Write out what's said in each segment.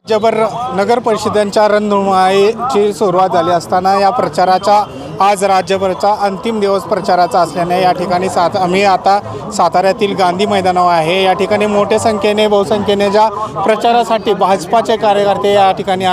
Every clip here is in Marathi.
जबर नगर परिषदांच्या रणधुमाळीची सुरुवात झाली असताना या प्रचाराचा आज राज्यभरचा अंतिम दिवस प्रचाराचा असल्याने या ठिकाणी आम्ही आता साताऱ्यातील गांधी मैदानावर आहे। या ठिकाणी मोठ्या संख्येने बहुसंख्येने ज्या प्रचारासाठी भाजपाचे कार्यकर्ते या ठिकाणी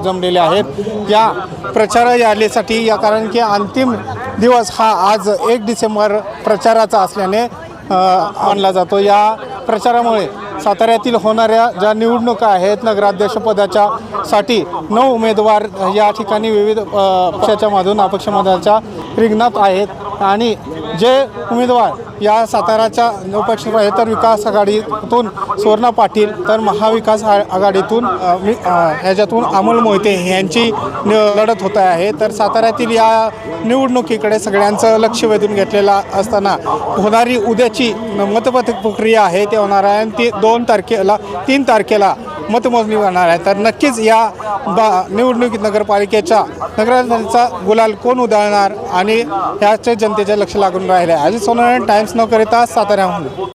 जमलेले आहेत। या प्रचार रॅलीसाठी या कारण की अंतिम दिवस हा आज 1 डिसेंबर प्रचाराचा असल्याने मानला जातो। या प्रचारामुळे साताऱ्यातील होणाऱ्या ज्या निवडणुका आहेत नगराध्यक्षपदाच्या साठी 9 उमेदवार या ठिकाणी विविध पक्षाच्या मधून अपक्षमताच्या रिंगणात आहेत आणि जे उमेदवार या साताऱ्याच्या निरपेक्ष आहेत तर विकास आघाडीतून सुवर्णा पाटील तर महाविकास आघाडीतून ह्याच्यातून अमोल मोहिते यांची लढत होत आहे। तर साताऱ्यातील या निवडणुकीकडे सगळ्यांचं लक्ष वेधून घेतलेलं असताना होणारी उद्याची मतपत्रिका प्रक्रिया आहे ते होणार आहे। ती 3 तारखेला मतमोजणी होणार आहे। तर नक्कीच या निवडणुकीत नगरपालिकेच्या नगराध्यक्षाचा गुलाल कोण उधळणार आणि ह्याचे जनतेचे लक्ष लागून राहिले आहे। अजित सोनवणे, टाइम्स नवकरिता, साताऱ्याहून।